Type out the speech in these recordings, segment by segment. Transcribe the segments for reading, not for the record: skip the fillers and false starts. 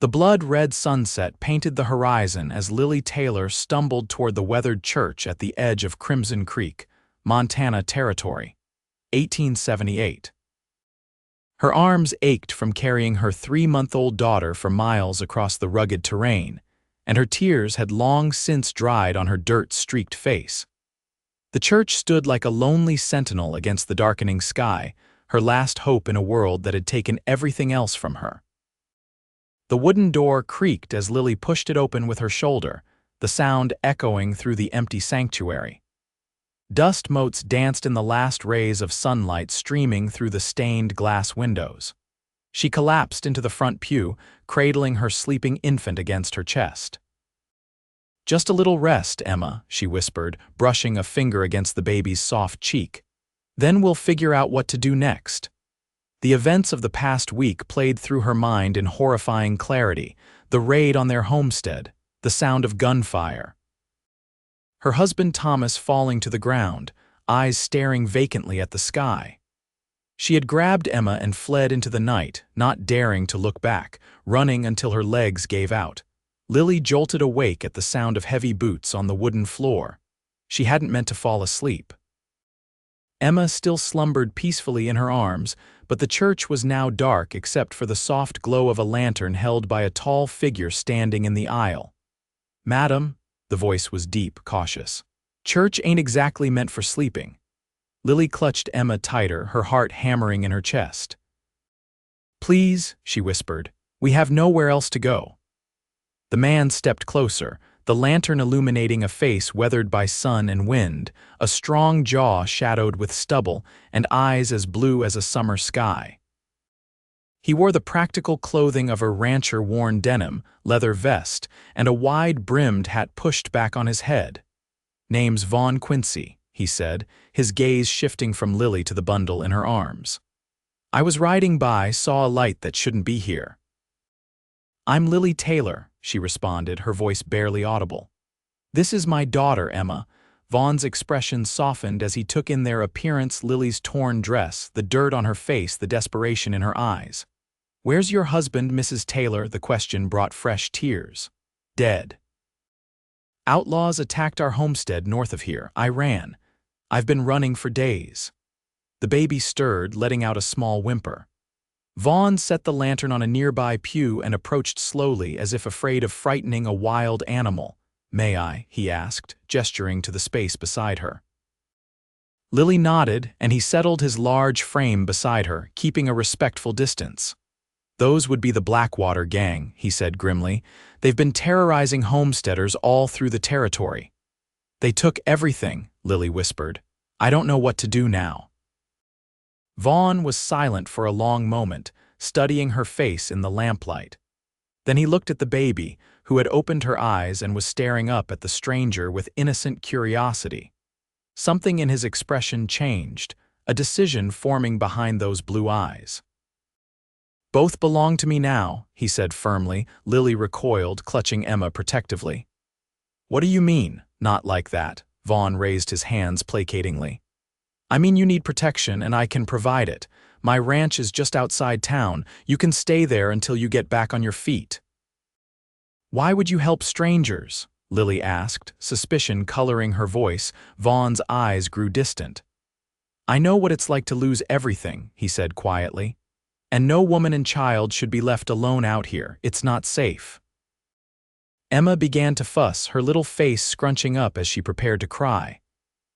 The blood-red sunset painted the horizon as Lily Taylor stumbled toward the weathered church at the edge of Crimson Creek, Montana Territory, 1878. Her arms ached from carrying her 3-month-old daughter for miles across the rugged terrain, and her tears had long since dried on her dirt-streaked face. The church stood like a lonely sentinel against the darkening sky, her last hope in a world that had taken everything else from her. The wooden door creaked as Lily pushed it open with her shoulder, the sound echoing through the empty sanctuary. Dust motes danced in the last rays of sunlight streaming through the stained glass windows. She collapsed into the front pew, cradling her sleeping infant against her chest. "Just a little rest, Emma," she whispered, brushing a finger against the baby's soft cheek. "Then we'll figure out what to do next." The events of the past week played through her mind in horrifying clarity: the raid on their homestead, the sound of gunfire, her husband Thomas falling to the ground, eyes staring vacantly at the sky. She had grabbed Emma and fled into the night, not daring to look back, running until her legs gave out. Lily jolted awake at the sound of heavy boots on the wooden floor. She hadn't meant to fall asleep. Emma still slumbered peacefully in her arms, but the church was now dark except for the soft glow of a lantern held by a tall figure standing in the aisle. "Madam," the voice was deep, cautious. "Church ain't exactly meant for sleeping." Lily clutched Emma tighter, her heart hammering in her chest. "Please," she whispered, "we have nowhere else to go." The man stepped closer, the lantern illuminating a face weathered by sun and wind, a strong jaw shadowed with stubble, and eyes as blue as a summer sky. He wore the practical clothing of a rancher-worn denim, leather vest, and a wide-brimmed hat pushed back on his head. "Name's Vaughn Quincy," he said, his gaze shifting from Lily to the bundle in her arms. "I was riding by, saw a light that shouldn't be here." "I'm Lily Taylor," she responded, her voice barely audible. "This is my daughter, Emma." Vaughn's expression softened as he took in their appearance: Lily's torn dress, the dirt on her face, the desperation in her eyes. "Where's your husband, Mrs. Taylor?" The question brought fresh tears. "Dead. Outlaws attacked our homestead north of here. I ran. I've been running for days." The baby stirred, letting out a small whimper. Vaughn set the lantern on a nearby pew and approached slowly, as if afraid of frightening a wild animal. "May I?" he asked, gesturing to the space beside her. Lily nodded, and he settled his large frame beside her, keeping a respectful distance. "Those would be the Blackwater gang," he said grimly. "They've been terrorizing homesteaders all through the territory." "They took everything," Lily whispered. "I don't know what to do now." Vaughn was silent for a long moment, studying her face in the lamplight. Then he looked at the baby, who had opened her eyes and was staring up at the stranger with innocent curiosity. Something in his expression changed, a decision forming behind those blue eyes. "Both belong to me now," he said firmly. Lily recoiled, clutching Emma protectively. "What do you mean, not like that?" Vaughn raised his hands placatingly. "I mean you need protection, and I can provide it. My ranch is just outside town. You can stay there until you get back on your feet." "Why would you help strangers?" Lily asked, suspicion coloring her voice. Vaughn's eyes grew distant. "I know what it's like to lose everything," he said quietly. "And no woman and child should be left alone out here. It's not safe." Emma began to fuss, her little face scrunching up as she prepared to cry.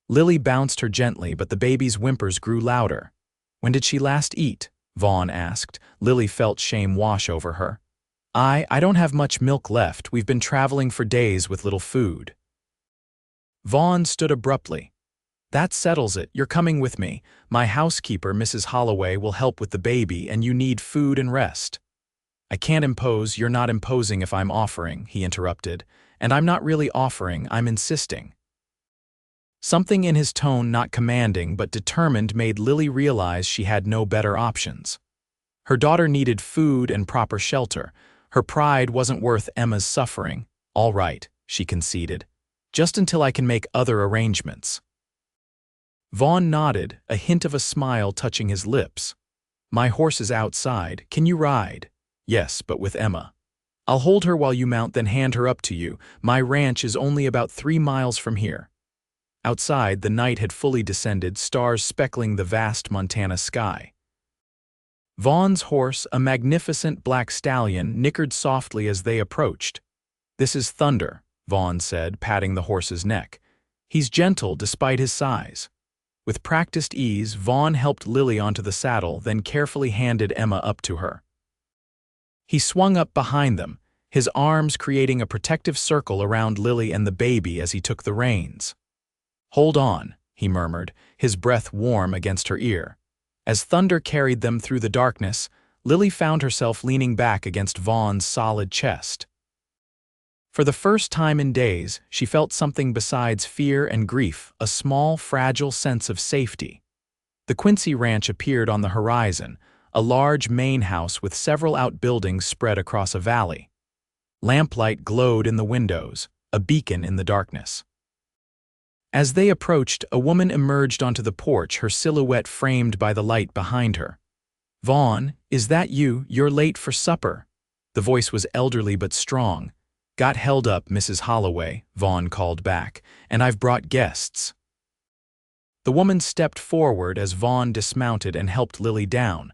Lily bounced her gently, but the baby's whimpers grew louder. "When did she last eat?" Vaughn asked. Lily felt shame wash over her. I don't have much milk left. We've been traveling for days with little food." Vaughn stood abruptly. "That settles it. You're coming with me. My housekeeper, Mrs. Holloway, will help with the baby, and you need food and rest." "I can't impose. You're not imposing if I'm offering," he interrupted. "And I'm not really offering, I'm insisting." Something in his tone, not commanding but determined, made Lily realize she had no better options. Her daughter needed food and proper shelter. Her pride wasn't worth Emma's suffering. "All right," she conceded. "Just until I can make other arrangements." Vaughn nodded, a hint of a smile touching his lips. "My horse is outside. Can you ride?" "Yes, but with Emma." I'll hold her while you mount, then hand her up to you. My ranch is only about 3 miles from here." Outside, the night had fully descended, stars speckling the vast Montana sky. Vaughn's horse, a magnificent black stallion, nickered softly as they approached. "This is Thunder," Vaughn said, patting the horse's neck. "He's gentle despite his size." With practiced ease, Vaughn helped Lily onto the saddle, then carefully handed Emma up to her. He swung up behind them, his arms creating a protective circle around Lily and the baby as he took the reins. "Hold on," he murmured, his breath warm against her ear. As Thunder carried them through the darkness, Lily found herself leaning back against Vaughn's solid chest. For the first time in days, she felt something besides fear and grief, a small, fragile sense of safety. The Quincy Ranch appeared on the horizon, a large main house with several outbuildings spread across a valley. Lamplight glowed in the windows, a beacon in the darkness. As they approached, a woman emerged onto the porch, her silhouette framed by the light behind her. "Vaughn, is that you? You're late for supper." The voice was elderly but strong. "Got held up, Mrs. Holloway," Vaughn called back, "and I've brought guests." The woman stepped forward as Vaughn dismounted and helped Lily down.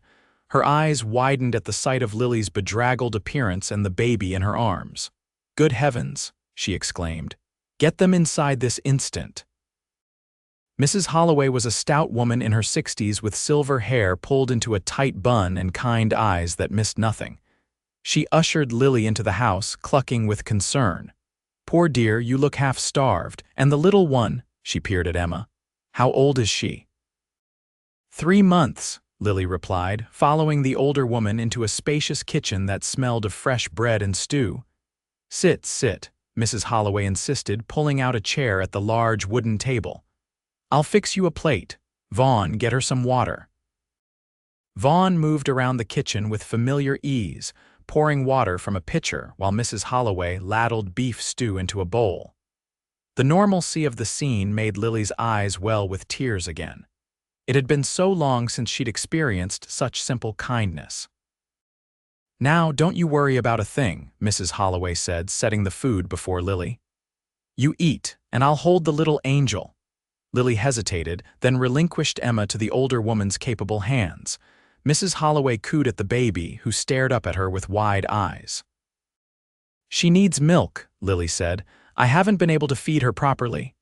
Her eyes widened at the sight of Lily's bedraggled appearance and the baby in her arms. "Good heavens," she exclaimed. "Get them inside this instant." Mrs. Holloway was a stout woman in her 60s with silver hair pulled into a tight bun and kind eyes that missed nothing. She ushered Lily into the house, clucking with concern. "Poor dear, you look half-starved. And the little one," she peered at Emma. "How old is she?" 3 months, Lily replied, following the older woman into a spacious kitchen that smelled of fresh bread and stew. "Sit, sit," Mrs. Holloway insisted, pulling out a chair at the large wooden table. "I'll fix you a plate. Vaughn, get her some water." Vaughn moved around the kitchen with familiar ease, pouring water from a pitcher while Mrs. Holloway ladled beef stew into a bowl. The normalcy of the scene made Lily's eyes well with tears again. It had been so long since she'd experienced such simple kindness. "Now, don't you worry about a thing," Mrs. Holloway said, setting the food before Lily. "You eat, and I'll hold the little angel." Lily hesitated, then relinquished Emma to the older woman's capable hands. Mrs. Holloway cooed at the baby, who stared up at her with wide eyes. "She needs milk," Lily said. "I haven't been able to feed her properly."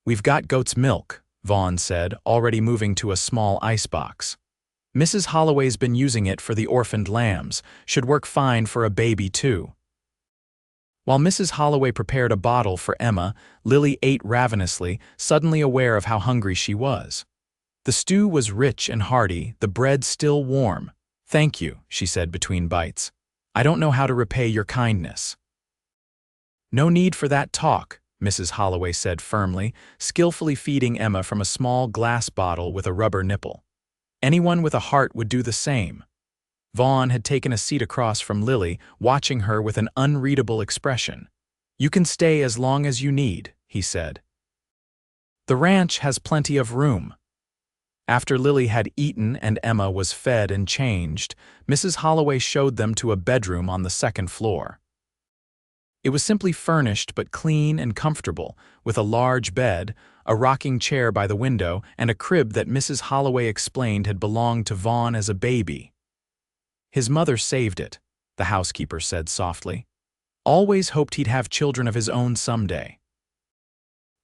"We've got goat's milk," Vaughn said, already moving to a small icebox. "Mrs. Holloway's been using it for the orphaned lambs. Should work fine for a baby, too." While Mrs. Holloway prepared a bottle for Emma, Lily ate ravenously, suddenly aware of how hungry she was. The stew was rich and hearty, the bread still warm. "Thank you," she said between bites. "I don't know how to repay your kindness." "No need for that talk," Mrs. Holloway said firmly, skillfully feeding Emma from a small glass bottle with a rubber nipple. "Anyone with a heart would do the same." Vaughn had taken a seat across from Lily, watching her with an unreadable expression. "You can stay as long as you need," he said. "The ranch has plenty of room." After Lily had eaten and Emma was fed and changed, Mrs. Holloway showed them to a bedroom on the second floor. It was simply furnished but clean and comfortable, with a large bed, a rocking chair by the window, and a crib that Mrs. Holloway explained had belonged to Vaughn as a baby. "His mother saved it," the housekeeper said softly. "Always hoped he'd have children of his own someday."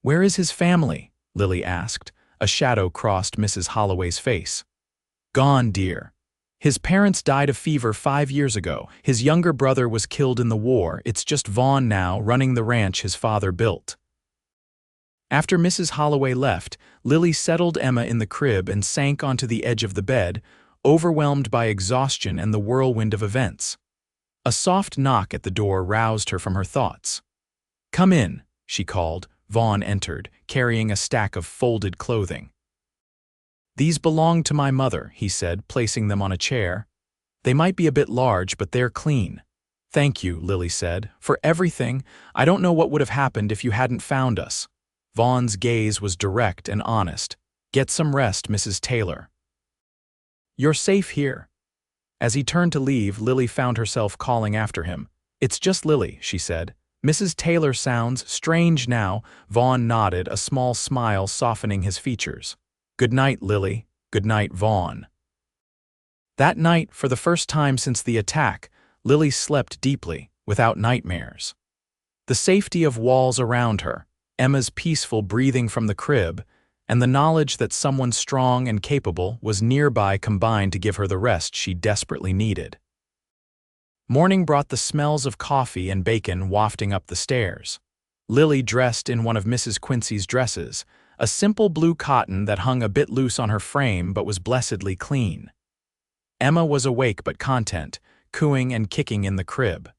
"Where is his family?" Lily asked. A shadow crossed Mrs. Holloway's face. "Gone, dear. His parents died of fever 5 years ago. His younger brother was killed in the war. It's just Vaughn now, running the ranch his father built." After Mrs. Holloway left, Lily settled Emma in the crib and sank onto the edge of the bed, overwhelmed by exhaustion and the whirlwind of events. A soft knock at the door roused her from her thoughts. "Come in," she called. Vaughn entered, carrying a stack of folded clothing. "These belong to my mother," he said, placing them on a chair. "They might be a bit large, but they're clean." "Thank you," Lily said, "for everything. I don't know what would have happened if you hadn't found us." Vaughn's gaze was direct and honest. "Get some rest, Mrs. Taylor. You're safe here." As he turned to leave, Lily found herself calling after him. "It's just Lily," she said. "Mrs. Taylor sounds strange now." Vaughn nodded, a small smile softening his features. "Good night, Lily. Good night, Vaughn." That night, for the first time since the attack, Lily slept deeply, without nightmares. The safety of walls around her, Emma's peaceful breathing from the crib, and the knowledge that someone strong and capable was nearby combined to give her the rest she desperately needed. Morning brought the smells of coffee and bacon wafting up the stairs. Lily dressed in one of Mrs. Quincy's dresses, a simple blue cotton that hung a bit loose on her frame but was blessedly clean. Emma was awake but content, cooing and kicking in the crib.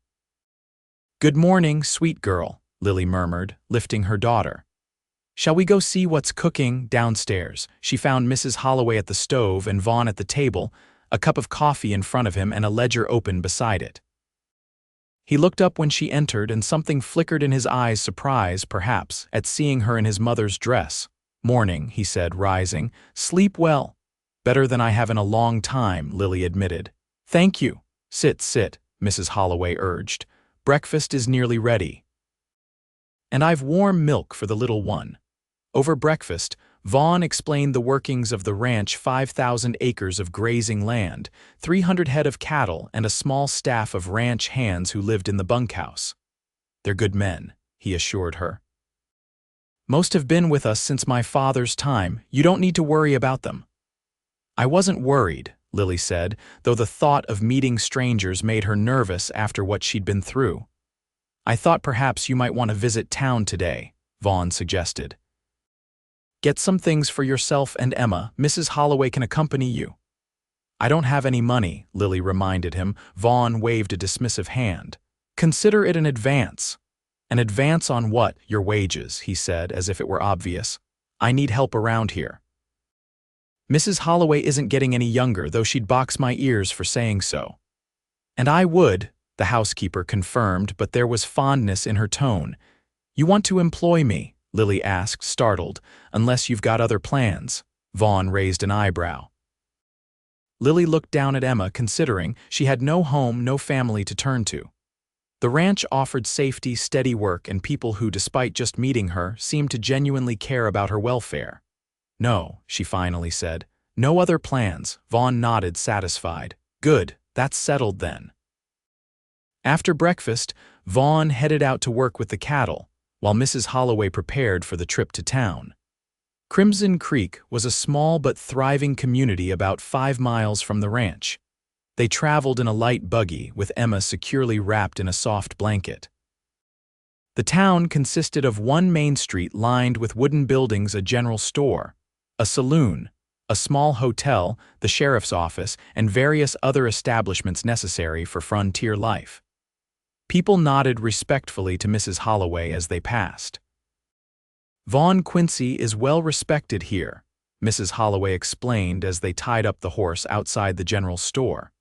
"Good morning, sweet girl," Lily murmured, lifting her daughter. "Shall we go see what's cooking downstairs?" She found Mrs. Holloway at the stove and Vaughn at the table, a cup of coffee in front of him and a ledger open beside it. He looked up when she entered and something flickered in his eyes, surprise, perhaps, at seeing her in his mother's dress. "Morning," he said, rising. "Sleep well." "Better than I have in a long time," Lily admitted. "Thank you." Sit, Mrs. Holloway urged. "Breakfast is nearly ready. And I've warm milk for the little one." Over breakfast, Vaughn explained the workings of the ranch: 5,000 acres of grazing land, 300 head of cattle, and a small staff of ranch hands who lived in the bunkhouse. "They're good men," he assured her. "Most have been with us since my father's time. You don't need to worry about them." "I wasn't worried," Lily said, though the thought of meeting strangers made her nervous after what she'd been through. "I thought perhaps you might want to visit town today," Vaughn suggested. "Get some things for yourself and Emma. Mrs. Holloway can accompany you." "I don't have any money," Lily reminded him. Vaughn waved a dismissive hand. "Consider it an advance." "An advance on what?" "Your wages," he said, as if it were obvious. "I need help around here." "Mrs. Holloway isn't getting any younger, though she'd box my ears for saying so." "And I would," the housekeeper confirmed, but there was fondness in her tone. "You want to employ me?" Lily asked, startled. "Unless you've got other plans." Vaughn raised an eyebrow. Lily looked down at Emma, considering she had no home, no family to turn to. The ranch offered safety, steady work, and people who, despite just meeting her, seemed to genuinely care about her welfare. "No," she finally said. "No other plans." Vaughn nodded, satisfied. "Good, that's settled then." After breakfast, Vaughn headed out to work with the cattle, while Mrs. Holloway prepared for the trip to town. Crimson Creek was a small but thriving community about 5 miles from the ranch. They traveled in a light buggy, with Emma securely wrapped in a soft blanket. The town consisted of one main street lined with wooden buildings, a general store, a saloon, a small hotel, the sheriff's office, and various other establishments necessary for frontier life. People nodded respectfully to Mrs. Holloway as they passed. "Vaughn Quincy is well respected here," Mrs. Holloway explained as they tied up the horse outside the general store.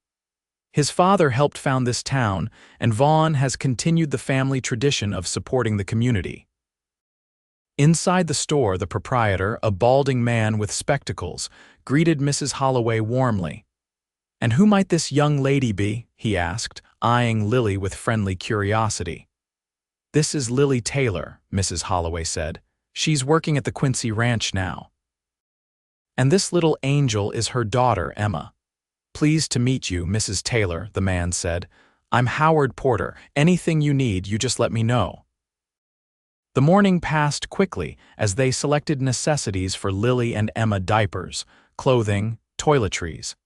"His father helped found this town, and Vaughn has continued the family tradition of supporting the community." Inside the store, the proprietor, a balding man with spectacles, greeted Mrs. Holloway warmly. "And who might this young lady be?" he asked, eyeing Lily with friendly curiosity. "This is Lily Taylor," Mrs. Holloway said. "She's working at the Quincy Ranch now. And this little angel is her daughter, Emma." "Pleased to meet you, Mrs. Taylor," the man said. "I'm Howard Porter. Anything you need, you just let me know." The morning passed quickly as they selected necessities for Lily and Emma: diapers, clothing, toiletries,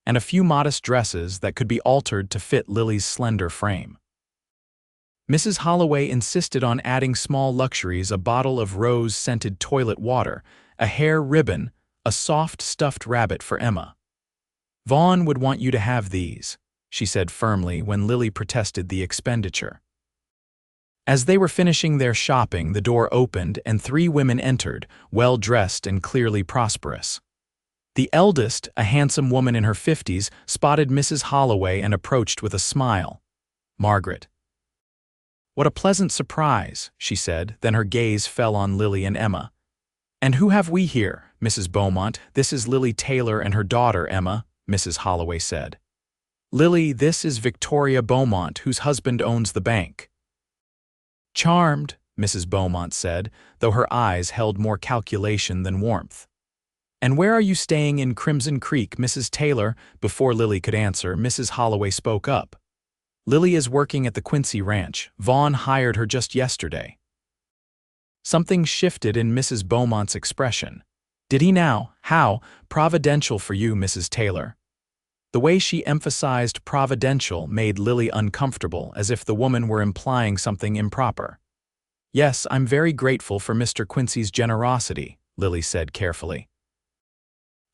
and a few modest dresses that could be altered to fit Lily's slender frame. Mrs. Holloway insisted on adding small luxuries: a bottle of rose-scented toilet water, a hair ribbon, a soft stuffed rabbit for Emma. "Vaughn would want you to have these," she said firmly when Lily protested the expenditure. As they were finishing their shopping, the door opened and 3 women entered, well-dressed and clearly prosperous. The eldest, a handsome woman in her 50s, spotted Mrs. Holloway and approached with a smile. "Margaret." "What a pleasant surprise," she said, then her gaze fell on Lily and Emma. "And who have we here?" "Mrs. Beaumont. This is Lily Taylor and her daughter, Emma," Mrs. Holloway said. "Lily, this is Victoria Beaumont, whose husband owns the bank." "Charmed," Mrs. Beaumont said, though her eyes held more calculation than warmth. "And where are you staying in Crimson Creek, Mrs. Taylor?" Before Lily could answer, Mrs. Holloway spoke up. "Lily is working at the Quincy Ranch. Vaughn hired her just yesterday." Something shifted in Mrs. Beaumont's expression. "Did he now? How providential for you, Mrs. Taylor." The way she emphasized providential made Lily uncomfortable, as if the woman were implying something improper. "Yes, I'm very grateful for Mr. Quincy's generosity," Lily said carefully.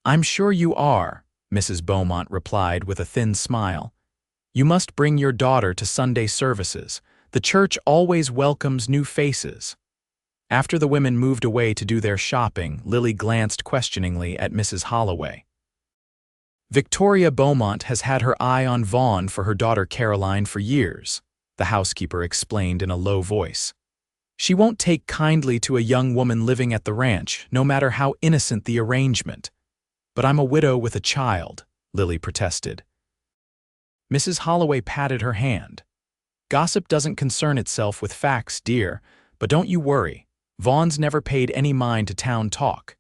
"I'm sure you are," Mrs. Beaumont replied with a thin smile. "You must bring your daughter to Sunday services. The church always welcomes new faces." After the women moved away to do their shopping, Lily glanced questioningly at Mrs. Holloway. "Victoria Beaumont has had her eye on Vaughn for her daughter Caroline for years," the housekeeper explained in a low voice. "She won't take kindly to a young woman living at the ranch, no matter how innocent the arrangement." "But I'm a widow with a child," Lily protested. Mrs. Holloway patted her hand. "Gossip doesn't concern itself with facts, dear, but don't you worry. Vaughn's never paid any mind to town talk."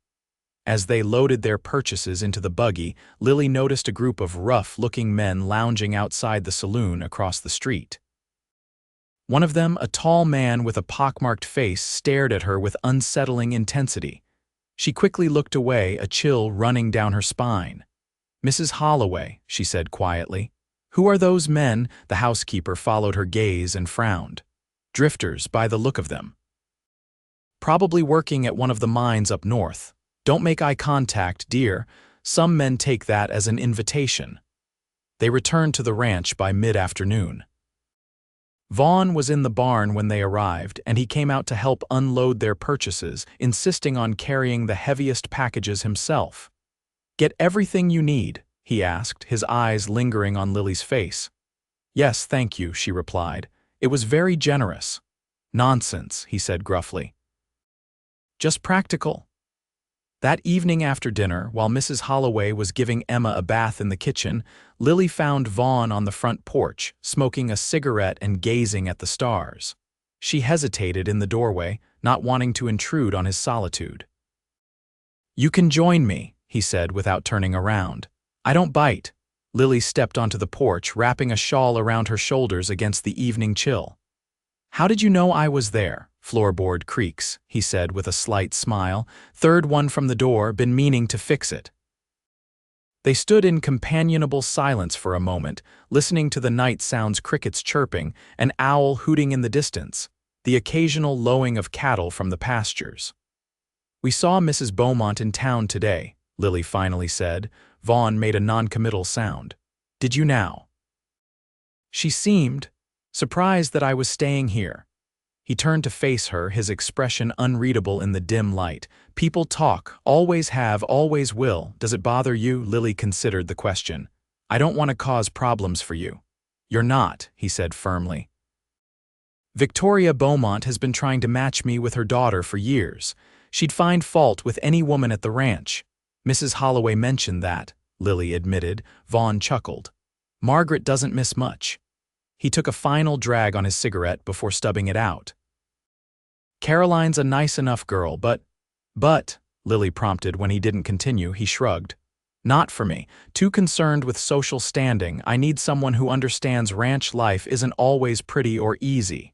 As they loaded their purchases into the buggy, Lily noticed a group of rough-looking men lounging outside the saloon across the street. One of them, a tall man with a pockmarked face, stared at her with unsettling intensity. She quickly looked away, a chill running down her spine. "Mrs. Holloway," she said quietly. "Who are those men?" The housekeeper followed her gaze and frowned. "Drifters, by the look of them. Probably working at one of the mines up north. Don't make eye contact, dear. Some men take that as an invitation." They returned to the ranch by mid-afternoon. Vaughn was in the barn when they arrived, and he came out to help unload their purchases, insisting on carrying the heaviest packages himself. "Get everything you need?" he asked, his eyes lingering on Lily's face. "Yes, thank you," she replied. "It was very generous." "Nonsense," he said gruffly. "Just practical." That evening after dinner, while Mrs. Holloway was giving Emma a bath in the kitchen, Lily found Vaughn on the front porch, smoking a cigarette and gazing at the stars. She hesitated in the doorway, not wanting to intrude on his solitude. "You can join me," he said without turning around. "I don't bite." Lily stepped onto the porch, wrapping a shawl around her shoulders against the evening chill. "How did you know I was there?" "Floorboard creaks," he said with a slight smile. "Third one from the door, been meaning to fix it." They stood in companionable silence for a moment, listening to the night sounds, crickets chirping, an owl hooting in the distance, the occasional lowing of cattle from the pastures. "We saw Mrs. Beaumont in town today," Lily finally said. Vaughn made a noncommittal sound. "Did you now?" "She seemed surprised that I was staying here." He turned to face her, his expression unreadable in the dim light. "People talk, always have, always will. Does it bother you?" Lily considered the question. "I don't want to cause problems for you." "You're not," he said firmly. "Victoria Beaumont has been trying to match me with her daughter for years. She'd find fault with any woman at the ranch." "Mrs. Holloway mentioned that," Lily admitted. Vaughn chuckled. "Margaret doesn't miss much." He took a final drag on his cigarette before stubbing it out. "Caroline's a nice enough girl, but, Lily prompted when he didn't continue. He shrugged. "Not for me. Too concerned with social standing. I need someone who understands ranch life isn't always pretty or easy."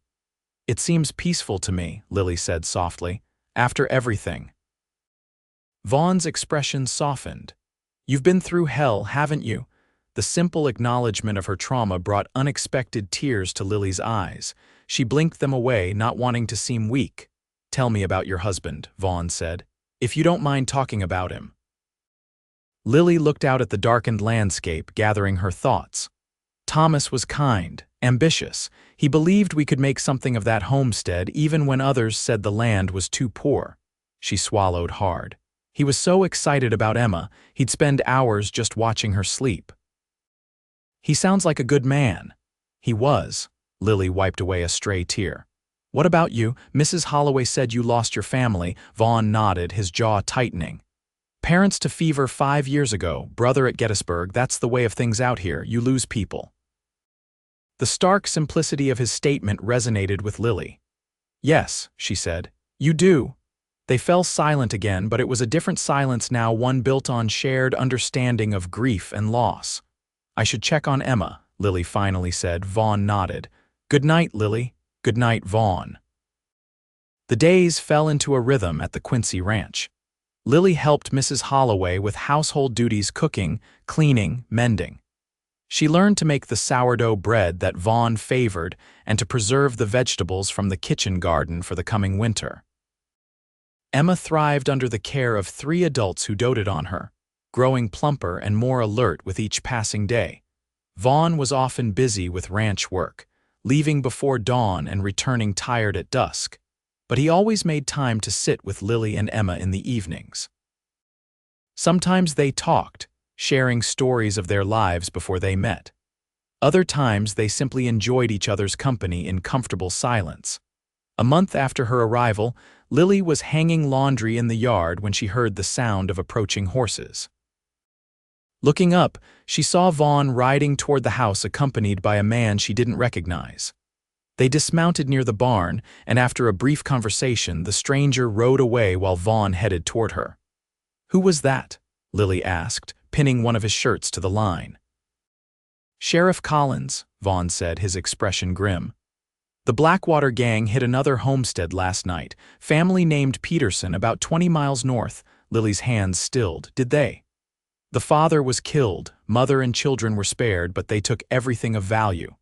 "It seems peaceful to me," Lily said softly. "After everything." Vaughn's expression softened. "You've been through hell, haven't you?" The simple acknowledgement of her trauma brought unexpected tears to Lily's eyes. She blinked them away, not wanting to seem weak. "Tell me about your husband," Vaughn said. "If you don't mind talking about him." Lily looked out at the darkened landscape, gathering her thoughts. "Thomas was kind, ambitious. He believed we could make something of that homestead even when others said the land was too poor." She swallowed hard. "He was so excited about Emma, he'd spend hours just watching her sleep." "He sounds like a good man." "He was." Lily wiped away a stray tear. "What about you? Mrs. Holloway said you lost your family." Vaughn nodded, his jaw tightening. Parents to fever 5 years ago, brother at Gettysburg, that's the way of things out here, you lose people. The stark simplicity of his statement resonated with Lily. Yes, she said, you do. They fell silent again, but it was a different silence now, one built on shared understanding of grief and loss. I should check on Emma, Lily finally said. Vaughn nodded. Good night, Lily. Good night, Vaughn. The days fell into a rhythm at the Quincy ranch. Lily helped Mrs. Holloway with household duties, cooking, cleaning, mending. She learned to make the sourdough bread that Vaughn favored and to preserve the vegetables from the kitchen garden for the coming winter. Emma thrived under the care of 3 adults who doted on her, growing plumper and more alert with each passing day. Vaughn was often busy with ranch work, leaving before dawn and returning tired at dusk, but he always made time to sit with Lily and Emma in the evenings. Sometimes they talked, sharing stories of their lives before they met. Other times they simply enjoyed each other's company in comfortable silence. A month after her arrival, Lily was hanging laundry in the yard when she heard the sound of approaching horses. Looking up, she saw Vaughn riding toward the house accompanied by a man she didn't recognize. They dismounted near the barn, and after a brief conversation, the stranger rode away while Vaughn headed toward her. Who was that? Lily asked, pinning one of his shirts to the line. Sheriff Collins, Vaughn said, his expression grim. The Blackwater gang hit another homestead last night, family named Peterson, about 20 miles north. Lily's hands stilled. Did they? The father was killed, mother and children were spared, but they took everything of value.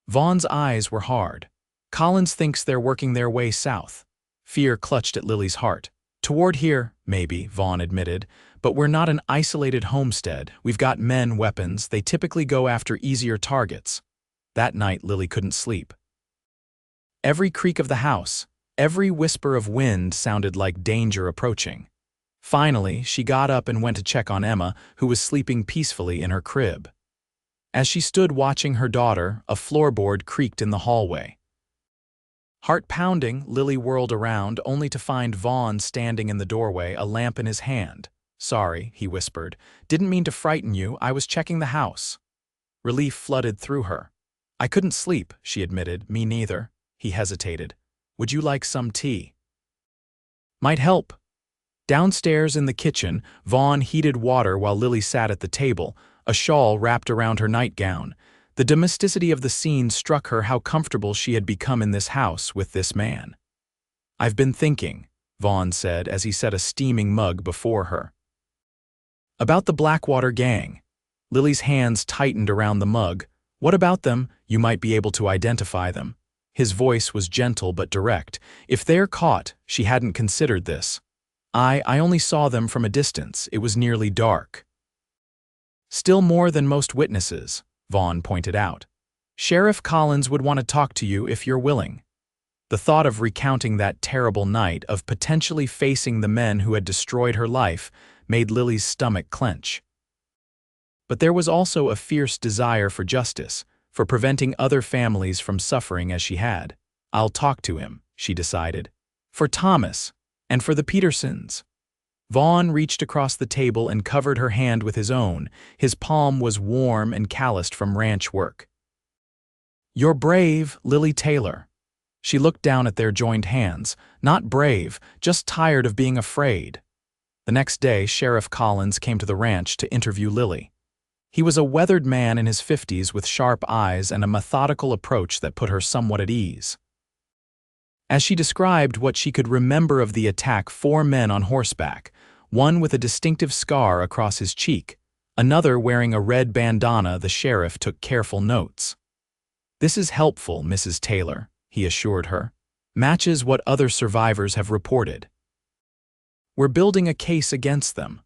Vaughn's eyes were hard. Collins thinks they're working their way south. Fear clutched at Lily's heart. Toward here, maybe, Vaughn admitted, but we're not an isolated homestead. We've got men, weapons. They typically go after easier targets. That night, Lily couldn't sleep. Every creak of the house, every whisper of wind sounded like danger approaching. Finally, she got up and went to check on Emma, who was sleeping peacefully in her crib. As she stood watching her daughter, a floorboard creaked in the hallway. Heart pounding, Lily whirled around, only to find Vaughn standing in the doorway, a lamp in his hand. Sorry, he whispered. Didn't mean to frighten you. I was checking the house. Relief flooded through her. I couldn't sleep, she admitted. Me neither. He hesitated. Would you like some tea? Might help. Downstairs in the kitchen, Vaughn heated water while Lily sat at the table, a shawl wrapped around her nightgown. The domesticity of the scene struck her, how comfortable she had become in this house with this man. I've been thinking, Vaughn said as he set a steaming mug before her. About the Blackwater gang. Lily's hands tightened around the mug. What about them? You might be able to identify them. His voice was gentle but direct. If they're caught, she hadn't considered this. I only saw them from a distance. It was nearly dark. Still more than most witnesses, Vaughn pointed out. Sheriff Collins would want to talk to you if you're willing. The thought of recounting that terrible night, of potentially facing the men who had destroyed her life, made Lily's stomach clench. But there was also a fierce desire for justice, for preventing other families from suffering as she had. I'll talk to him, she decided. For Thomas, and for the Petersons. Vaughn reached across the table and covered her hand with his own. His palm was warm and calloused from ranch work. You're brave, Lily Taylor. She looked down at their joined hands. Not brave, just tired of being afraid. The next day, Sheriff Collins came to the ranch to interview Lily. He was a weathered man in his 50s with sharp eyes and a methodical approach that put her somewhat at ease. As she described what she could remember of the attack, 4 men on horseback, one with a distinctive scar across his cheek, another wearing a red bandana, the sheriff took careful notes. This is helpful, Mrs. Taylor, he assured her. Matches what other survivors have reported. We're building a case against them.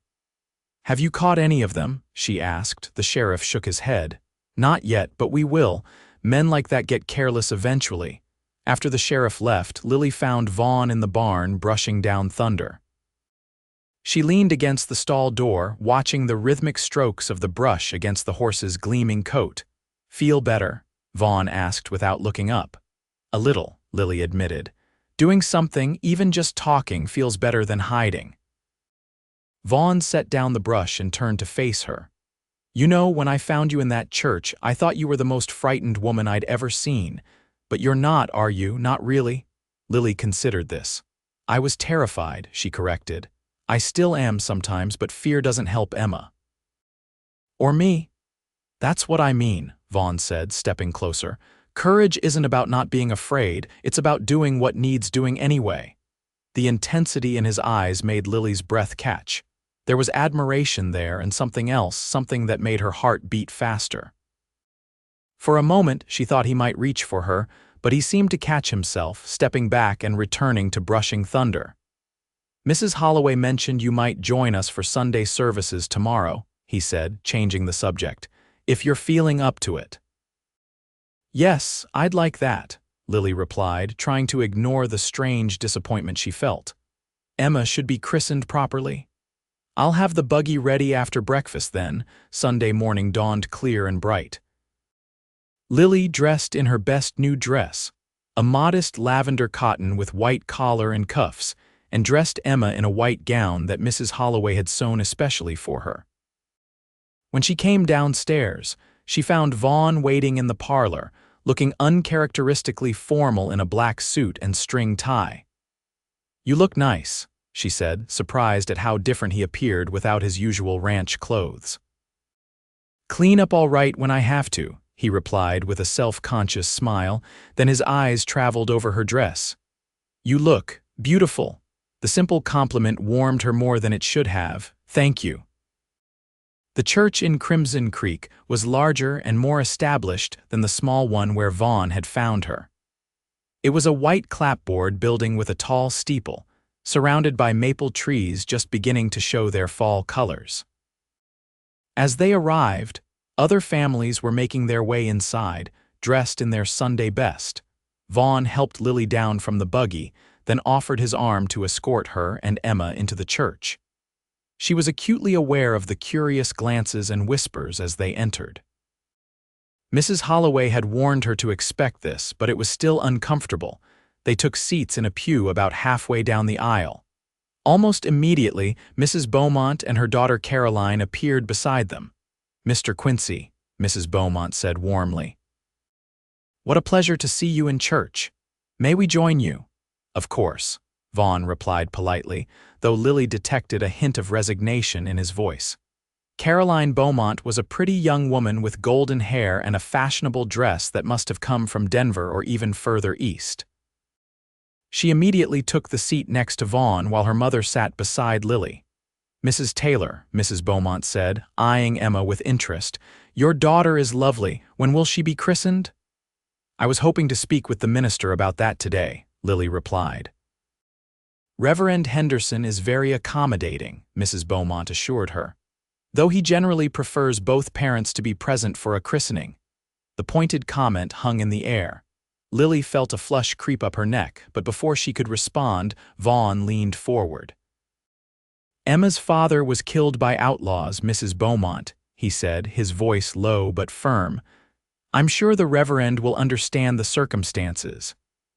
Have you caught any of them? She asked. The sheriff shook his head. Not yet, but we will. Men like that get careless eventually. After the sheriff left, Lily found Vaughn in the barn brushing down thunder. She leaned against the stall door, watching the rhythmic strokes of the brush against the horse's gleaming coat. Feel better? Vaughn asked without looking up. A little, Lily admitted. Doing something, even just talking, feels better than hiding. Vaughn set down the brush and turned to face her. You know, when I found you in that church, I thought you were the most frightened woman I'd ever seen. But you're not, are you? Not really? Lily considered this. I was terrified, she corrected. I still am sometimes, but fear doesn't help Emma. Or me? That's what I mean, Vaughn said, stepping closer. Courage isn't about not being afraid, it's about doing what needs doing anyway. The intensity in his eyes made Lily's breath catch. There was admiration there and something else, something that made her heart beat faster. For a moment, she thought he might reach for her, but he seemed to catch himself, stepping back and returning to brushing thunder. Mrs. Holloway mentioned you might join us for Sunday services tomorrow, he said, changing the subject, if you're feeling up to it. Yes, I'd like that, Lily replied, trying to ignore the strange disappointment she felt. Emma should be christened properly. I'll have the buggy ready after breakfast then. Sunday morning dawned clear and bright. Lily dressed in her best new dress, a modest lavender cotton with white collar and cuffs, and dressed Emma in a white gown that Mrs. Holloway had sewn especially for her. When she came downstairs, she found Vaughn waiting in the parlor, looking uncharacteristically formal in a black suit and string tie. You look nice, she said, surprised at how different he appeared without his usual ranch clothes. Clean up all right when I have to, he replied with a self-conscious smile, then his eyes traveled over her dress. You look beautiful. The simple compliment warmed her more than it should have. Thank you. The church in Crimson Creek was larger and more established than the small one where Vaughn had found her. It was a white clapboard building with a tall steeple, surrounded by maple trees just beginning to show their fall colors. As they arrived, other families were making their way inside, dressed in their Sunday best. Vaughn helped Lily down from the buggy, then offered his arm to escort her and Emma into the church. She was acutely aware of the curious glances and whispers as they entered. Mrs. Holloway had warned her to expect this, but it was still uncomfortable. They took seats in a pew about halfway down the aisle. Almost immediately, Mrs. Beaumont and her daughter Caroline appeared beside them. Mr. Quincy, Mrs. Beaumont said warmly. What a pleasure to see you in church. May we join you? Of course, Vaughn replied politely, though Lily detected a hint of resignation in his voice. Caroline Beaumont was a pretty young woman with golden hair and a fashionable dress that must have come from Denver or even further east. She immediately took the seat next to Vaughn while her mother sat beside Lily. Mrs. Taylor, Mrs. Beaumont said, eyeing Emma with interest, your daughter is lovely. When will she be christened? I was hoping to speak with the minister about that today, Lily replied. Reverend Henderson is very accommodating, Mrs. Beaumont assured her, though he generally prefers both parents to be present for a christening. The pointed comment hung in the air. Lily felt a flush creep up her neck, but before she could respond, Vaughn leaned forward. Emma's father was killed by outlaws, Mrs. Beaumont, he said, his voice low but firm. I'm sure the Reverend will understand the circumstances.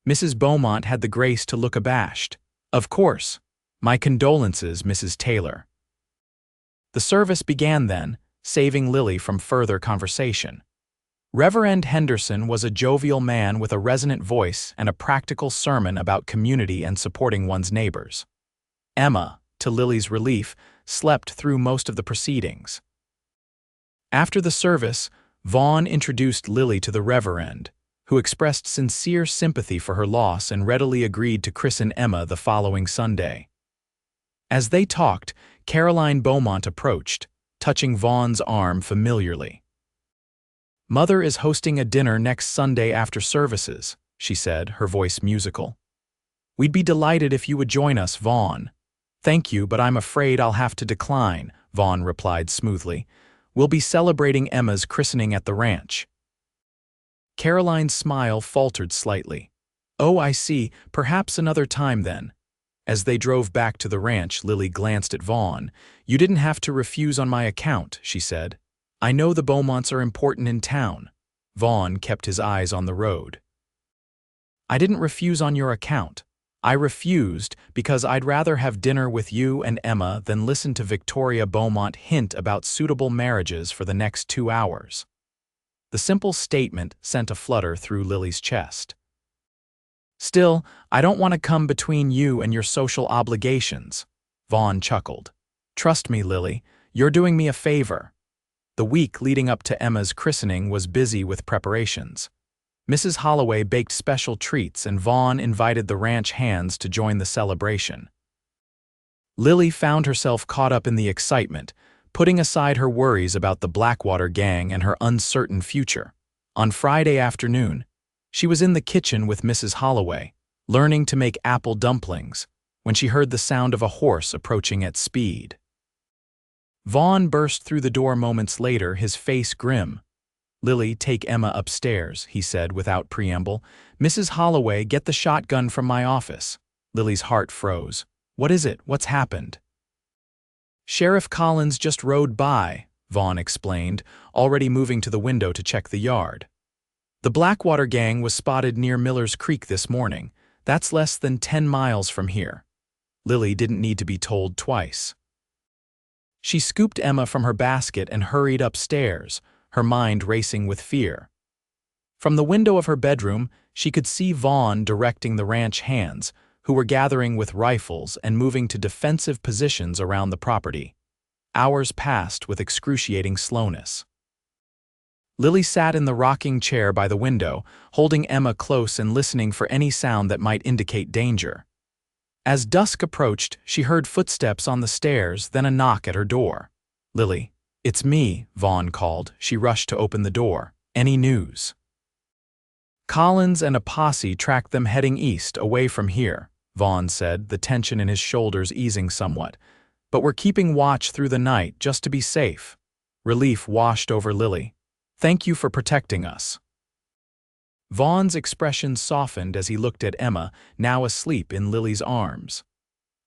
Mrs. Beaumont had the grace to look abashed. Of course. My condolences, Mrs. Taylor. The service began then, saving Lily from further conversation. Reverend Henderson was a jovial man with a resonant voice and a practical sermon about community and supporting one's neighbors. Emma, to Lily's relief, slept through most of the proceedings. After the service, Vaughn introduced Lily to the Reverend, who expressed sincere sympathy for her loss and readily agreed to christen Emma the following Sunday. As they talked, Caroline Beaumont approached, touching Vaughn's arm familiarly. Mother is hosting a dinner next Sunday after services, she said, her voice musical. We'd be delighted if you would join us, Vaughn. Thank you, but I'm afraid I'll have to decline, Vaughn replied smoothly. We'll be celebrating Emma's christening at the ranch. Caroline's smile faltered slightly. Oh, I see, perhaps another time then. As they drove back to the ranch, Lily glanced at Vaughn. You didn't have to refuse on my account, she said. I know the Beaumonts are important in town. Vaughn kept his eyes on the road. I didn't refuse on your account. I refused because I'd rather have dinner with you and Emma than listen to Victoria Beaumont hint about suitable marriages for the next 2 hours. The simple statement sent a flutter through Lily's chest. Still, I don't want to come between you and your social obligations, Vaughn chuckled. Trust me, Lily, you're doing me a favor. The week leading up to Emma's christening was busy with preparations. Mrs. Holloway baked special treats and Vaughn invited the ranch hands to join the celebration. Lily found herself caught up in the excitement, putting aside her worries about the Blackwater gang and her uncertain future. On Friday afternoon, she was in the kitchen with Mrs. Holloway, learning to make apple dumplings, when she heard the sound of a horse approaching at speed. Vaughn burst through the door moments later, his face grim. Lily, take Emma upstairs, he said without preamble. Mrs. Holloway, get the shotgun from my office. Lily's heart froze. What is it? What's happened? Sheriff Collins just rode by, Vaughn explained, already moving to the window to check the yard. The Blackwater gang was spotted near Miller's Creek this morning. That's less than 10 miles from here. Lily didn't need to be told twice. She scooped Emma from her basket and hurried upstairs, her mind racing with fear. From the window of her bedroom, she could see Vaughn directing the ranch hands, who were gathering with rifles and moving to defensive positions around the property. Hours passed with excruciating slowness. Lily sat in the rocking chair by the window, holding Emma close and listening for any sound that might indicate danger. As dusk approached, she heard footsteps on the stairs, then a knock at her door. Lily, it's me, Vaughn called. She rushed to open the door. Any news? Collins and a posse tracked them heading east, away from here, Vaughn said, the tension in his shoulders easing somewhat. But we're keeping watch through the night, just to be safe. Relief washed over Lily. Thank you for protecting us. Vaughn's expression softened as he looked at Emma, now asleep in Lily's arms.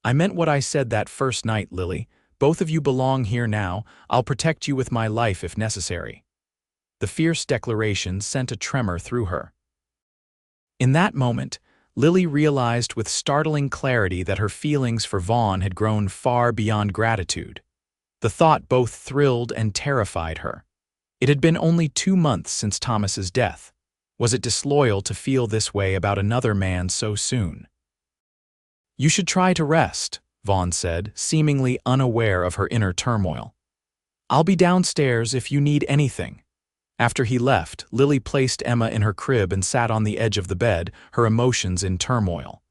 I meant what I said that first night, Lily. Both of you belong here now. I'll protect you with my life if necessary. The fierce declaration sent a tremor through her. In that moment, Lily realized with startling clarity that her feelings for Vaughn had grown far beyond gratitude. The thought both thrilled and terrified her. It had been only 2 months since Thomas's death. Was it disloyal to feel this way about another man so soon? You should try to rest, Vaughn said, seemingly unaware of her inner turmoil. I'll be downstairs if you need anything. After he left, Lily placed Emma in her crib and sat on the edge of the bed, her emotions in turmoil.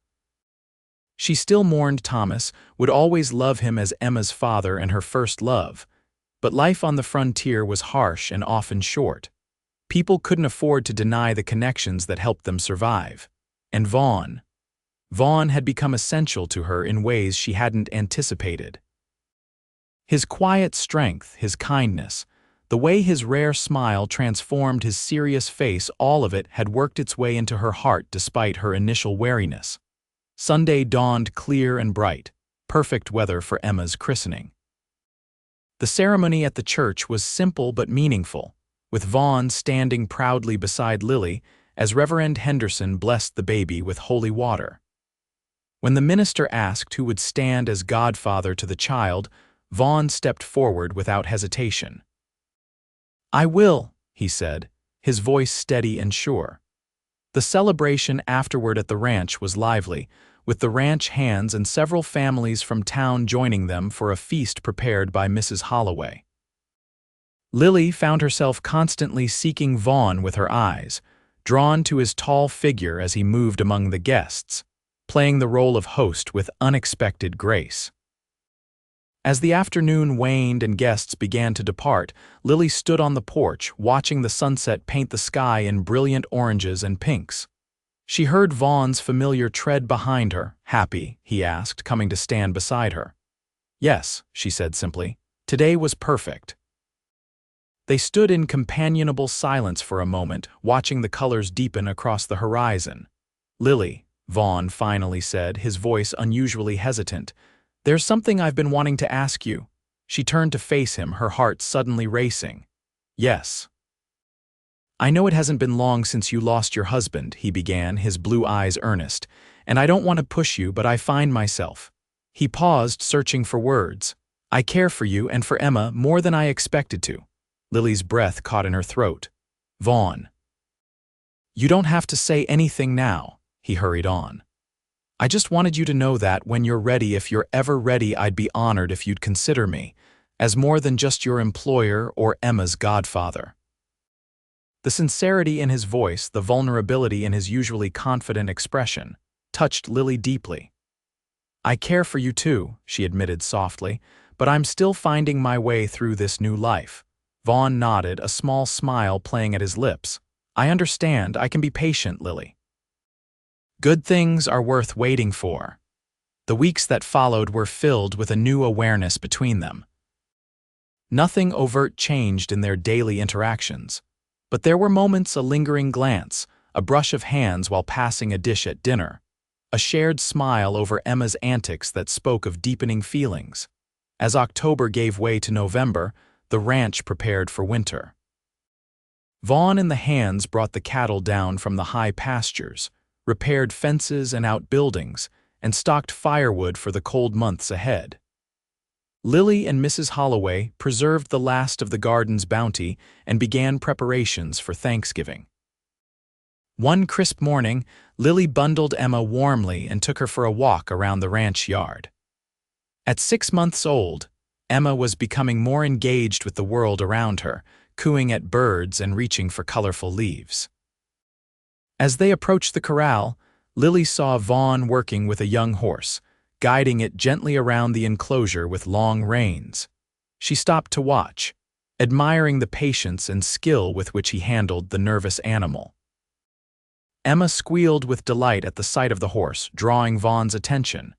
She still mourned Thomas, would always love him as Emma's father and her first love. But life on the frontier was harsh and often short. People couldn't afford to deny the connections that helped them survive. And Vaughn had become essential to her in ways she hadn't anticipated. His quiet strength, his kindness, the way his rare smile transformed his serious face, all of it had worked its way into her heart despite her initial wariness. Sunday dawned clear and bright, perfect weather for Emma's christening. The ceremony at the church was simple but meaningful, with Vaughn standing proudly beside Lily as Reverend Henderson blessed the baby with holy water. When the minister asked who would stand as godfather to the child, Vaughn stepped forward without hesitation. I will, he said, his voice steady and sure. The celebration afterward at the ranch was lively, with the ranch hands and several families from town joining them for a feast prepared by Mrs. Holloway. Lily found herself constantly seeking Vaughn with her eyes, drawn to his tall figure as he moved among the guests, playing the role of host with unexpected grace. As the afternoon waned and guests began to depart, Lily stood on the porch, watching the sunset paint the sky in brilliant oranges and pinks. She heard Vaughn's familiar tread behind her. Happy? He asked, coming to stand beside her. Yes, she said simply. Today was perfect. They stood in companionable silence for a moment, watching the colors deepen across the horizon. Lily, Vaughn finally said, his voice unusually hesitant, there's something I've been wanting to ask you. She turned to face him, her heart suddenly racing. Yes. I know it hasn't been long since you lost your husband, he began, his blue eyes earnest, and I don't want to push you, but I find myself. He paused, searching for words. I care for you and for Emma more than I expected to. Lily's breath caught in her throat. Vaughn. You don't have to say anything now, he hurried on. I just wanted you to know that when you're ready, if you're ever ready, I'd be honored if you'd consider me as more than just your employer or Emma's godfather. The sincerity in his voice, the vulnerability in his usually confident expression, touched Lily deeply. I care for you too, she admitted softly, but I'm still finding my way through this new life. Vaughn nodded, a small smile playing at his lips. I understand, I can be patient, Lily. Good things are worth waiting for. The weeks that followed were filled with a new awareness between them. Nothing overt changed in their daily interactions, but there were moments, a lingering glance, a brush of hands while passing a dish at dinner, a shared smile over Emma's antics that spoke of deepening feelings. As October gave way to November, the ranch prepared for winter. Vaughn and the hands brought the cattle down from the high pastures, repaired fences and outbuildings, and stocked firewood for the cold months ahead. Lily and Mrs. Holloway preserved the last of the garden's bounty and began preparations for Thanksgiving. One crisp morning, Lily bundled Emma warmly and took her for a walk around the ranch yard. At 6 months old, Emma was becoming more engaged with the world around her, cooing at birds and reaching for colorful leaves. As they approached the corral, Lily saw Vaughn working with a young horse, guiding it gently around the enclosure with long reins. She stopped to watch, admiring the patience and skill with which he handled the nervous animal. Emma squealed with delight at the sight of the horse, drawing Vaughn's attention.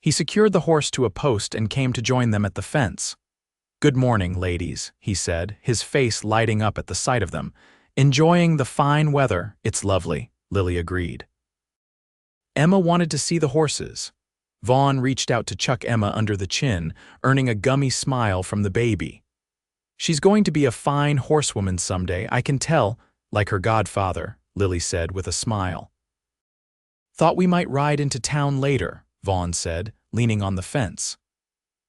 He secured the horse to a post and came to join them at the fence. Good morning, ladies, he said, his face lighting up at the sight of them. Enjoying the fine weather, it's lovely, Lily agreed. Emma wanted to see the horses. Vaughn reached out to chuck Emma under the chin, earning a gummy smile from the baby. She's going to be a fine horsewoman someday, I can tell, like her godfather, Lily said with a smile. Thought we might ride into town later, Vaughn said, leaning on the fence.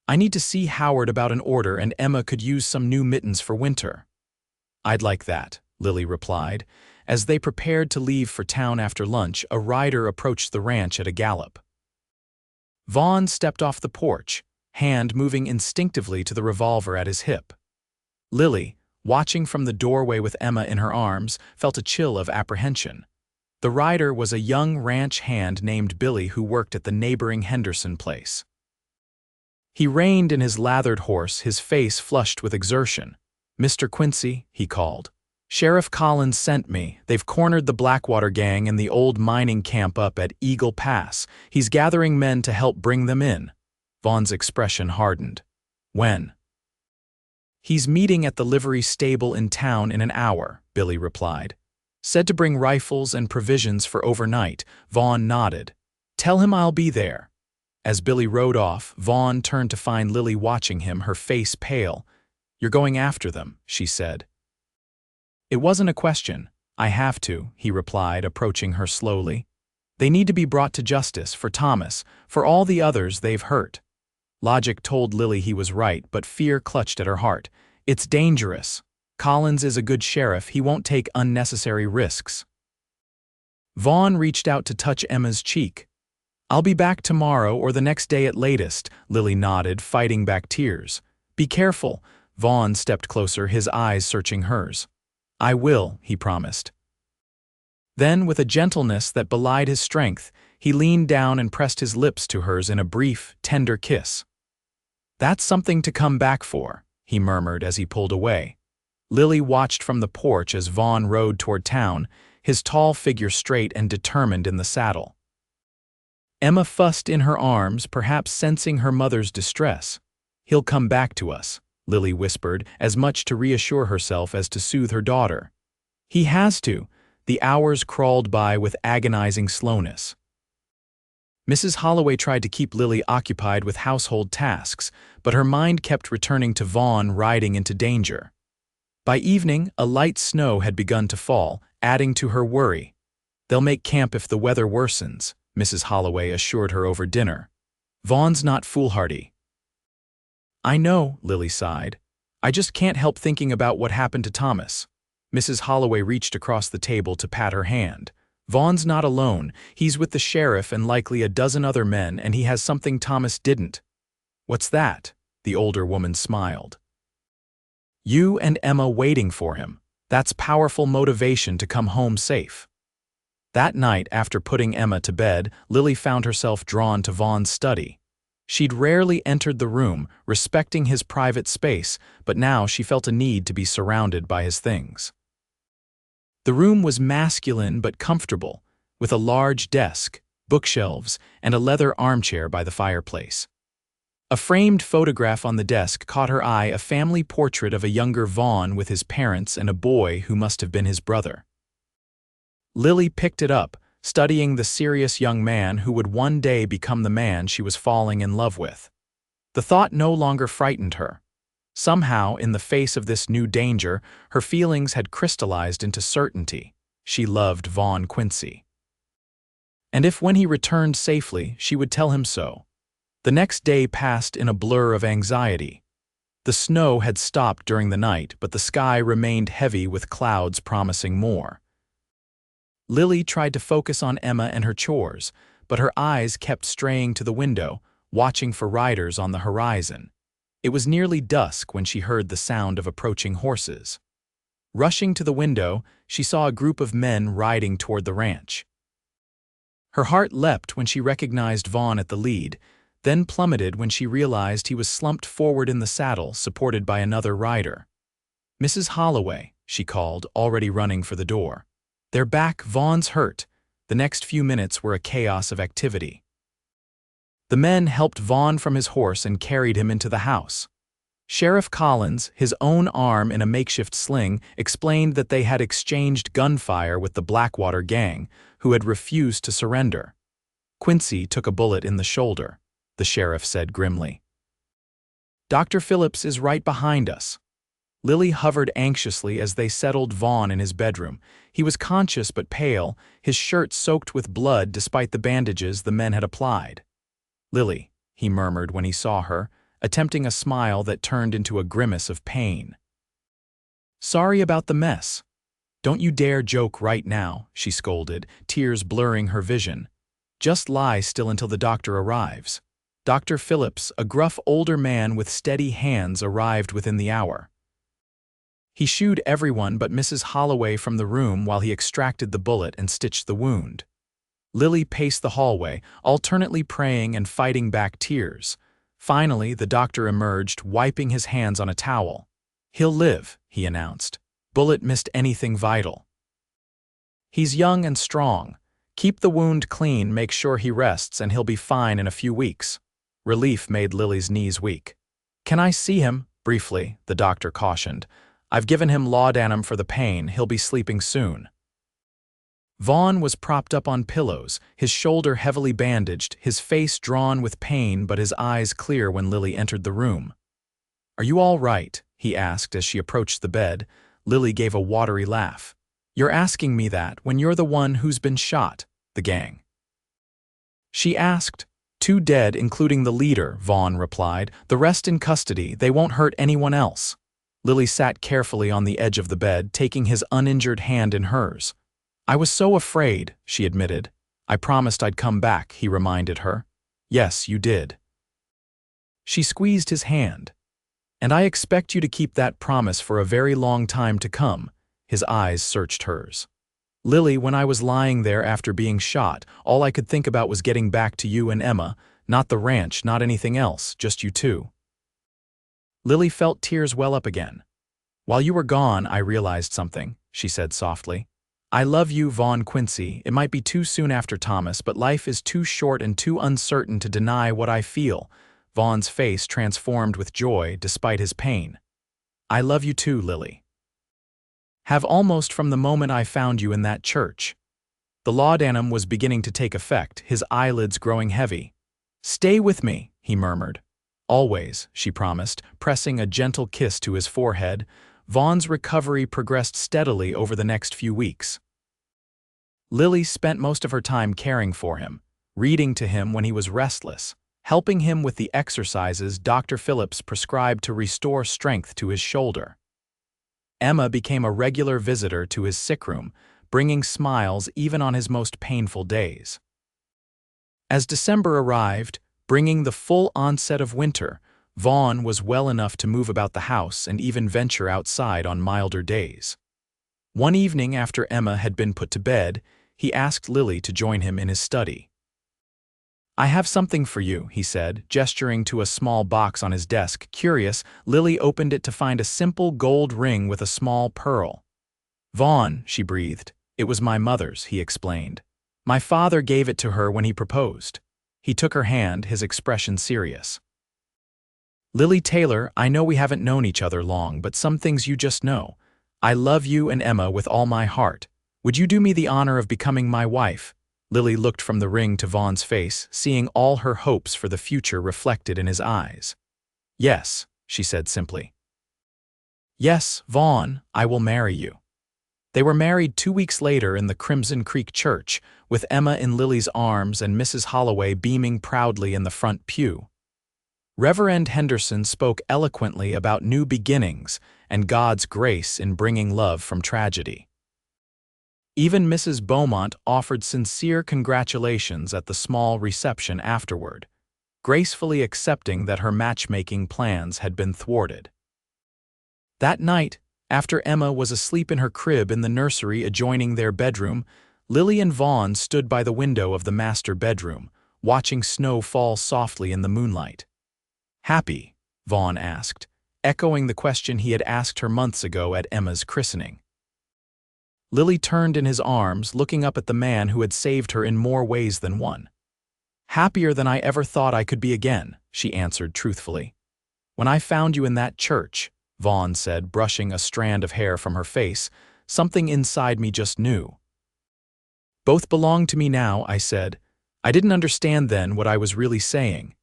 I need to see Howard about an order and Emma could use some new mittens for winter. I'd like that, Lily replied. As they prepared to leave for town after lunch, a rider approached the ranch at a gallop. Vaughn stepped off the porch, hand moving instinctively to the revolver at his hip. Lily, watching from the doorway with Emma in her arms, felt a chill of apprehension. The rider was a young ranch hand named Billy who worked at the neighboring Henderson place. He reined in his lathered horse, his face flushed with exertion. Mr. Quincy, he called. Sheriff Collins sent me. They've cornered the Blackwater gang in the old mining camp up at Eagle Pass. He's gathering men to help bring them in. Vaughn's expression hardened. When? He's meeting at the livery stable in town in an hour, Billy replied. Said to bring rifles and provisions for overnight. Vaughn nodded. Tell him I'll be there. As Billy rode off, Vaughn turned to find Lily watching him, her face pale. You're going after them, she said. It wasn't a question. I have to, he replied, approaching her slowly. They need to be brought to justice for Thomas, for all the others they've hurt. Logic told Lily he was right, but fear clutched at her heart. It's dangerous. Collins is a good sheriff. He won't take unnecessary risks. Vaughn reached out to touch Emma's cheek. I'll be back tomorrow or the next day at latest, Lily nodded, fighting back tears. Be careful. Vaughn stepped closer, his eyes searching hers. I will, he promised. Then, with a gentleness that belied his strength, he leaned down and pressed his lips to hers in a brief, tender kiss. That's something to come back for, he murmured as he pulled away. Lily watched from the porch as Vaughn rode toward town, his tall figure straight and determined in the saddle. Emma fussed in her arms, perhaps sensing her mother's distress. He'll come back to us, Lily whispered, as much to reassure herself as to soothe her daughter. He has to. The hours crawled by with agonizing slowness. Mrs. Holloway tried to keep Lily occupied with household tasks, but her mind kept returning to Vaughn riding into danger. By evening, a light snow had begun to fall, adding to her worry. They'll make camp if the weather worsens, Mrs. Holloway assured her over dinner. "Vaughn's not foolhardy." "I know," Lily sighed. "I just can't help thinking about what happened to Thomas." Mrs. Holloway reached across the table to pat her hand. "Vaughn's not alone. He's with the sheriff and likely a dozen other men, and he has something Thomas didn't." "What's that?" The older woman smiled. "You and Emma waiting for him. That's powerful motivation to come home safe." That night, after putting Emma to bed, Lily found herself drawn to Vaughn's study. She'd rarely entered the room, respecting his private space, but now she felt a need to be surrounded by his things. The room was masculine but comfortable, with a large desk, bookshelves, and a leather armchair by the fireplace. A framed photograph on the desk caught her eye, a family portrait of a younger Vaughn with his parents and a boy who must have been his brother. Lily picked it up, studying the serious young man who would one day become the man she was falling in love with. The thought no longer frightened her. Somehow, in the face of this new danger, her feelings had crystallized into certainty. She loved Vaughn Quincy. And if when he returned safely, she would tell him so. The next day passed in a blur of anxiety. The snow had stopped during the night, but the sky remained heavy with clouds promising more. Lily tried to focus on Emma and her chores, but her eyes kept straying to the window, watching for riders on the horizon. It was nearly dusk when she heard the sound of approaching horses. Rushing to the window, she saw a group of men riding toward the ranch. Her heart leapt when she recognized Vaughn at the lead, then plummeted when she realized he was slumped forward in the saddle, supported by another rider. "Mrs. Holloway," she called, already running for the door. "They're back, Vaughn's hurt." The next few minutes were a chaos of activity. The men helped Vaughn from his horse and carried him into the house. Sheriff Collins, his own arm in a makeshift sling, explained that they had exchanged gunfire with the Blackwater gang, who had refused to surrender. "Quincy took a bullet in the shoulder," the sheriff said grimly. "Dr. Phillips is right behind us." Lily hovered anxiously as they settled Vaughn in his bedroom. He was conscious but pale, his shirt soaked with blood despite the bandages the men had applied. "Lily," he murmured when he saw her, attempting a smile that turned into a grimace of pain. "Sorry about the mess." "Don't you dare joke right now," she scolded, tears blurring her vision. "Just lie still until the doctor arrives." Dr. Phillips, a gruff older man with steady hands, arrived within the hour. He shooed everyone but Mrs. Holloway from the room while he extracted the bullet and stitched the wound. Lily paced the hallway, alternately praying and fighting back tears. Finally, the doctor emerged, wiping his hands on a towel. "He'll live," he announced. "Bullet missed anything vital. He's young and strong. Keep the wound clean, make sure he rests, and he'll be fine in a few weeks." Relief made Lily's knees weak. "Can I see him?" Briefly, the doctor cautioned. "I've given him laudanum for the pain. He'll be sleeping soon." Vaughn was propped up on pillows, his shoulder heavily bandaged, his face drawn with pain but his eyes clear when Lily entered the room. "Are you all right?" he asked as she approached the bed. Lily gave a watery laugh. "You're asking me that when you're the one who's been shot, the gang." She asked. "Two dead, including the leader," Vaughn replied. "The rest in custody. They won't hurt anyone else." Lily sat carefully on the edge of the bed, taking his uninjured hand in hers. "I was so afraid," she admitted. "I promised I'd come back," he reminded her. "Yes, you did." She squeezed his hand. "And I expect you to keep that promise for a very long time to come." His eyes searched hers. "Lily, when I was lying there after being shot, all I could think about was getting back to you and Emma, not the ranch, not anything else, just you two." Lily felt tears well up again. "While you were gone, I realized something," she said softly. "I love you, Vaughn Quincy. It might be too soon after Thomas, but life is too short and too uncertain to deny what I feel." Vaughn's face transformed with joy despite his pain. "I love you too, Lily. Have almost from the moment I found you in that church." The laudanum was beginning to take effect, his eyelids growing heavy. "Stay with me," he murmured. "Always," she promised, pressing a gentle kiss to his forehead. Vaughn's recovery progressed steadily over the next few weeks. Lily spent most of her time caring for him, reading to him when he was restless, helping him with the exercises Dr. Phillips prescribed to restore strength to his shoulder. Emma became a regular visitor to his sick room, bringing smiles even on his most painful days. As December arrived, bringing the full onset of winter, Vaughn was well enough to move about the house and even venture outside on milder days. One evening after Emma had been put to bed, he asked Lily to join him in his study. "I have something for you," he said, gesturing to a small box on his desk. Curious, Lily opened it to find a simple gold ring with a small pearl. "Vaughn," she breathed. "It was my mother's," he explained. "My father gave it to her when he proposed." He took her hand, his expression serious. "Lily Taylor, I know we haven't known each other long, but some things you just know. I love you and Emma with all my heart. Would you do me the honor of becoming my wife?" Lily looked from the ring to Vaughn's face, seeing all her hopes for the future reflected in his eyes. "Yes," she said simply. "Yes, Vaughn, I will marry you." They were married 2 weeks later in the Crimson Creek Church, with Emma in Lily's arms and Mrs. Holloway beaming proudly in the front pew. Reverend Henderson spoke eloquently about new beginnings and God's grace in bringing love from tragedy. Even Mrs. Beaumont offered sincere congratulations at the small reception afterward, gracefully accepting that her matchmaking plans had been thwarted. That night, after Emma was asleep in her crib in the nursery adjoining their bedroom, Lily and Vaughn stood by the window of the master bedroom, watching snow fall softly in the moonlight. "Happy?" Vaughn asked, echoing the question he had asked her months ago at Emma's christening. Lily turned in his arms, looking up at the man who had saved her in more ways than one. "Happier than I ever thought I could be again," she answered truthfully. "When I found you in that church," Vaughn said, brushing a strand of hair from her face, "something inside me just knew. Both belong to me now," I said. "I didn't understand then what I was really saying."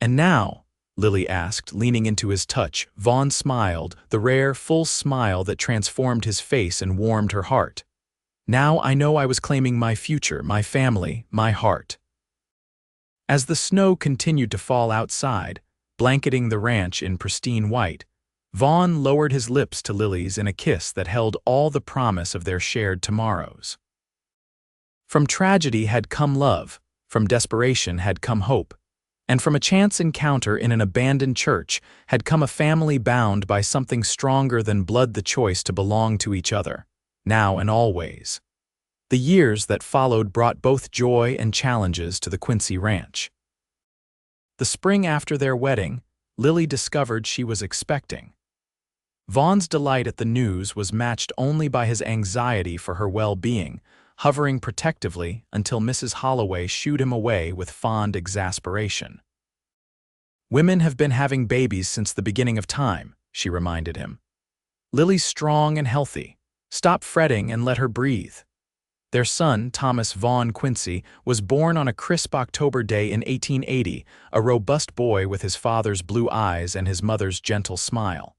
"And now?" Lily asked, leaning into his touch. Vaughn smiled, the rare, full smile that transformed his face and warmed her heart. "Now I know I was claiming my future, my family, my heart." As the snow continued to fall outside, blanketing the ranch in pristine white, Vaughn lowered his lips to Lily's in a kiss that held all the promise of their shared tomorrows. From tragedy had come love, from desperation had come hope, and from a chance encounter in an abandoned church had come a family bound by something stronger than blood, the choice to belong to each other, now and always. The years that followed brought both joy and challenges to the Quincy ranch. The spring after their wedding, Lily discovered she was expecting. Vaughn's delight at the news was matched only by his anxiety for her well-being, hovering protectively until Mrs. Holloway shooed him away with fond exasperation. "Women have been having babies since the beginning of time," she reminded him. "Lily's strong and healthy. Stop fretting and let her breathe." Their son, Thomas Vaughn Quincy, was born on a crisp October day in 1880, a robust boy with his father's blue eyes and his mother's gentle smile.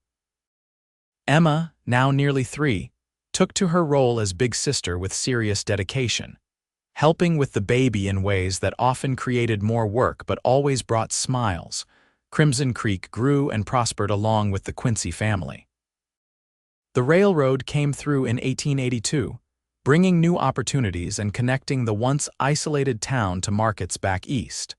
Emma, now nearly 3, took to her role as big sister with serious dedication, helping with the baby in ways that often created more work but always brought smiles. Crimson Creek grew and prospered along with the Quincy family. The railroad came through in 1882, bringing new opportunities and connecting the once isolated town to markets back east.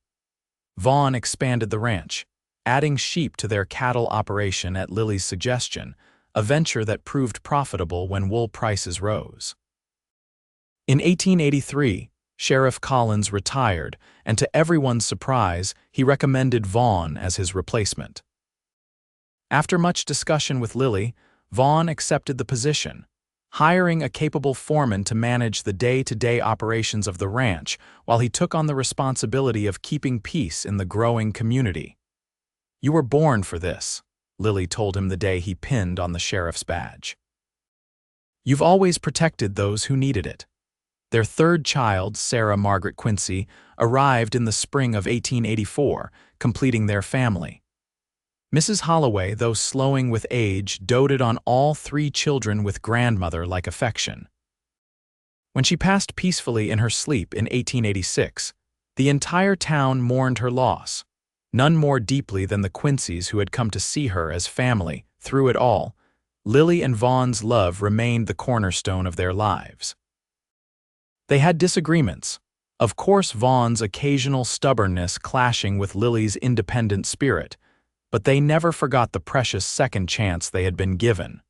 Vaughn expanded the ranch, adding sheep to their cattle operation at Lily's suggestion, a venture that proved profitable when wool prices rose. In 1883, Sheriff Collins retired, and to everyone's surprise, he recommended Vaughn as his replacement. After much discussion with Lily, Vaughn accepted the position, hiring a capable foreman to manage the day-to-day operations of the ranch while he took on the responsibility of keeping peace in the growing community. "You were born for this," Lily told him the day he pinned on the sheriff's badge. "You've always protected those who needed it." Their third child, Sarah Margaret Quincy, arrived in the spring of 1884, completing their family. Mrs. Holloway, though slowing with age, doted on all 3 children with grandmother-like affection. When she passed peacefully in her sleep in 1886, The entire town mourned her loss, none more deeply than the Quincys who had come to see her as family. Through it all, Lily and Vaughn's love remained the cornerstone of their lives. They had disagreements, of course Vaughn's occasional stubbornness clashing with Lily's independent spirit, but they never forgot the precious second chance they had been given.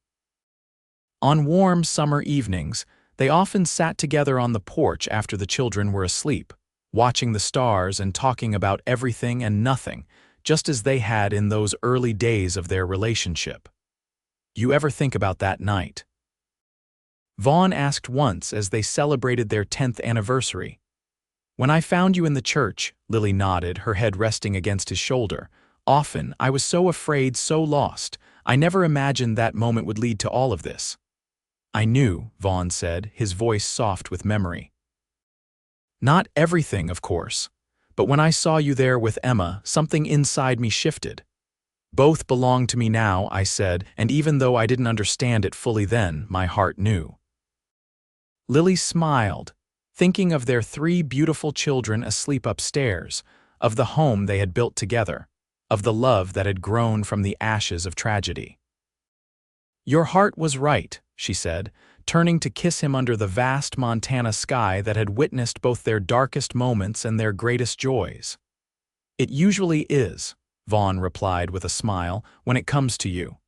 On warm summer evenings, they often sat together on the porch after the children were asleep, watching the stars and talking about everything and nothing, just as they had in those early days of their relationship. "You ever think about that night?" Vaughn asked once as they celebrated their 10th anniversary. "When I found you in the church," Lily nodded, her head resting against his shoulder. "Often, I was so afraid, so lost. I never imagined that moment would lead to all of this." "I knew," Vaughn said, his voice soft with memory. "Not everything, of course, but when I saw you there with Emma, something inside me shifted. 'Both belong to me now,' I said, and even though I didn't understand it fully then, my heart knew." Lily smiled, thinking of their 3 beautiful children asleep upstairs, of the home they had built together, of the love that had grown from the ashes of tragedy. "Your heart was right," she said, turning to kiss him under the vast Montana sky that had witnessed both their darkest moments and their greatest joys. "It usually is," Vaughn replied with a smile, "when it comes to you.